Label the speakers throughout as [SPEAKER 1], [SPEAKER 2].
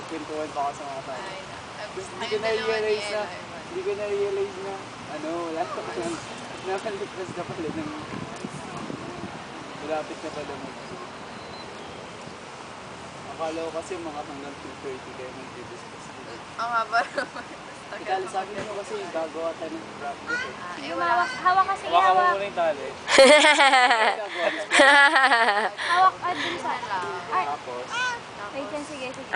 [SPEAKER 1] kwentuhan pa ako sa mga tao. Hindi ko na-realize na, wala pa lang. Nakalipas na pala ng malapit na pala mo. Akala ko kasi mga hanggang 2:30 kayo mag-discuss.
[SPEAKER 2] Ang haba naman.
[SPEAKER 1] Ikali sa akin mo kasi gagawa tayo ng practice eh.
[SPEAKER 3] Hawak kasi
[SPEAKER 1] Hawakan mo
[SPEAKER 3] hawak.
[SPEAKER 1] muna yung tali.
[SPEAKER 3] Hawak at dun sa... Ay,
[SPEAKER 1] Tapos,
[SPEAKER 3] wait yan, sige. Sige,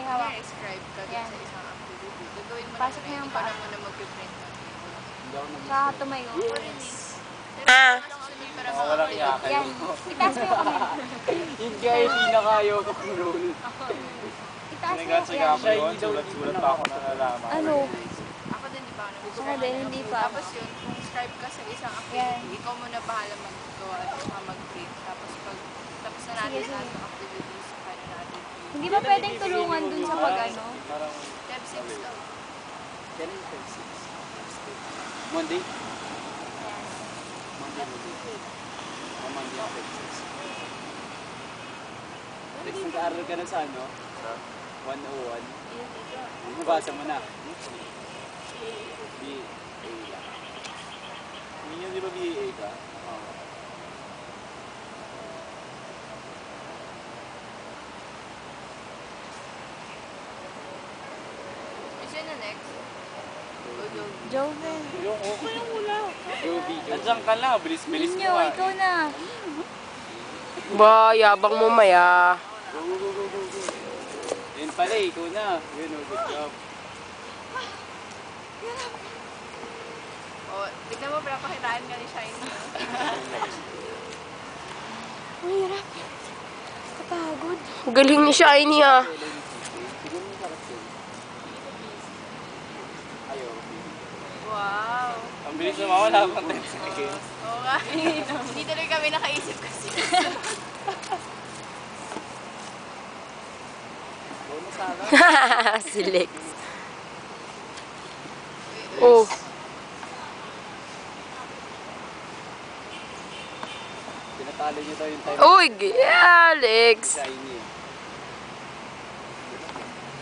[SPEAKER 3] hawak.
[SPEAKER 2] Describe ka dun sa isang activity. Gagawin mo
[SPEAKER 3] Pasok na
[SPEAKER 2] naman
[SPEAKER 3] yung
[SPEAKER 2] hindi ka
[SPEAKER 3] paa.
[SPEAKER 2] naman na mag-print.
[SPEAKER 1] hindi ako nag-
[SPEAKER 3] Saka tumayo.
[SPEAKER 1] Walang yakay.
[SPEAKER 3] Yan. Itaas mo yung kamay.
[SPEAKER 1] Yung guy, pinakayaw ko kung roll.
[SPEAKER 3] Itaas mo yung kamay.
[SPEAKER 1] Yun, sulat-sulat pa ako na nalaman.
[SPEAKER 3] Ano?
[SPEAKER 2] Ako din, di ba?
[SPEAKER 3] Ako din, hindi pa.
[SPEAKER 2] Tapos yun, kung scribe ka sa isang activity, ikaw muna bahala maggawa at saka mag-print. Tapos pag tapos na natin
[SPEAKER 3] Sige,
[SPEAKER 2] lahat
[SPEAKER 3] sige.
[SPEAKER 2] ng activities, kaya natin.
[SPEAKER 3] Hindi ba pwedeng tulungan dun sa pag-ano?
[SPEAKER 1] Parang,
[SPEAKER 2] Step 6 daw.
[SPEAKER 1] yan yung step 6. Monday? Monday. Monday ang step 6. Next, nag-aaral ka na sa ano? 101. Nabasa mo na. BA lang. Hindi di ba BA ka? Oo.
[SPEAKER 2] Is yun na next?
[SPEAKER 3] Joven.
[SPEAKER 1] Yung okay lang wala. Joby. Nandiyan ka lang. Bilis-bilis mo
[SPEAKER 3] Ninyo,
[SPEAKER 1] nga.
[SPEAKER 3] ikaw na.
[SPEAKER 4] Ba, yabang mo maya.
[SPEAKER 1] Go, go, go, go, go, go. Yun pala, ikaw na. Yun, oh, good job.
[SPEAKER 2] O, tignan mo, pinapakitaan ka ni Shiny.
[SPEAKER 3] Ang hirap. Kapagod.
[SPEAKER 4] Galing ni Shiny ah.
[SPEAKER 1] Siguro mo sa kasi. Ayaw.
[SPEAKER 2] Wow.
[SPEAKER 1] Ang bilis naman, wala pang 10 seconds.
[SPEAKER 2] Oo nga. Hindi tuloy kami nakaisip kasi.
[SPEAKER 1] Go na sana.
[SPEAKER 4] Si Lex. Oh.
[SPEAKER 1] Pinatalo niyo daw yung time.
[SPEAKER 4] Uy, Alex.
[SPEAKER 1] Shiny eh.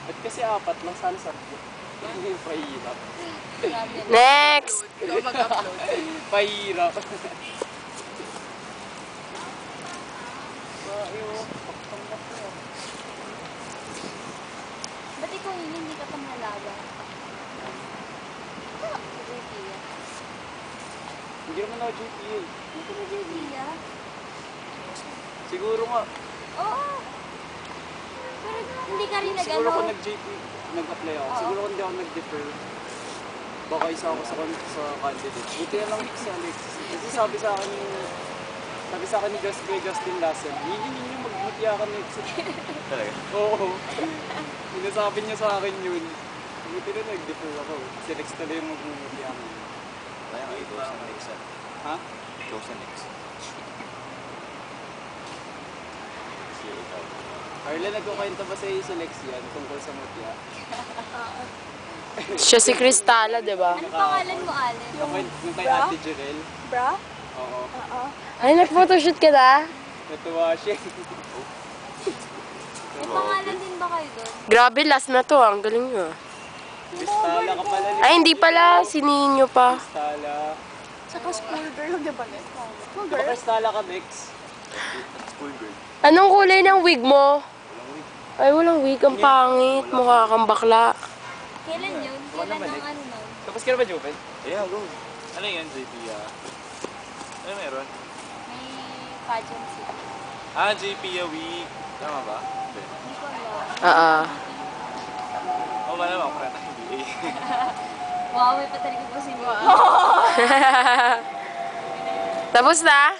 [SPEAKER 1] Ba't kasi apat lang sana sa hindi pahirap.
[SPEAKER 4] Next.
[SPEAKER 2] Ikaw mag-upload.
[SPEAKER 1] Pahirap.
[SPEAKER 3] Ba't ikaw hindi ka pang nalaban?
[SPEAKER 1] Hindi naman ako GPA. Hindi ko nag-GPA.
[SPEAKER 3] Iya.
[SPEAKER 1] Siguro nga.
[SPEAKER 3] Oo. Pero hindi ka rin
[SPEAKER 1] Siguro
[SPEAKER 3] nag-ano.
[SPEAKER 1] kung nag-apply ako. Siguro kung hindi ako nag-defer. Baka isa ako sa candidate. Buti na lang si Alex. Kasi sabi sa akin ni Justin Lassen, hindi ninyo mag-mutya ka next. Talaga? Oo. Sinasabi niya sa akin yun. Buti na nag-defer ako. Si Lex talaga yung mag-mutya ka.
[SPEAKER 5] Kaya nga ikaw sa next.
[SPEAKER 1] Ha?
[SPEAKER 5] Ikaw sa next. Si ikaw.
[SPEAKER 1] Arla, nagkukwento ba sa iyo si Lex yan tungkol sa mutya?
[SPEAKER 4] Siya si Cristala, di ba?
[SPEAKER 3] Ano pangalan mo, Allen?
[SPEAKER 1] Yung kay Ate Jirel?
[SPEAKER 3] Bra?
[SPEAKER 1] Oo.
[SPEAKER 3] Oo.
[SPEAKER 4] Ay, nag-photoshoot ka na?
[SPEAKER 1] Natuwa siya.
[SPEAKER 3] May pangalan din ba kayo doon?
[SPEAKER 4] Grabe, last na to. Ang galing nyo.
[SPEAKER 1] Kristala ka pala.
[SPEAKER 4] Ay, hindi pala. Si Ninyo pa.
[SPEAKER 1] Kristala.
[SPEAKER 3] Saka schoolgirl, di ba?
[SPEAKER 1] Di ba Kristala ka, Dex?
[SPEAKER 5] School girl.
[SPEAKER 4] Anong kulay ng wig mo? Ay, walang wig. Ang pangit. Mukha kang bakla.
[SPEAKER 3] Kailan yun? Kailan ang ano nun?
[SPEAKER 1] Tapos ka na ba, Joven?
[SPEAKER 5] Yeah, go. Ano yan, JP? Ano meron?
[SPEAKER 3] May pageantry.
[SPEAKER 5] JP week. Tama ba? Hindi.
[SPEAKER 3] Hindi ko alam.
[SPEAKER 4] Oo.
[SPEAKER 5] Oo ba naman? Kaya tayo BA.
[SPEAKER 3] Wow, may patarik ko si Wow.
[SPEAKER 4] Tapos na?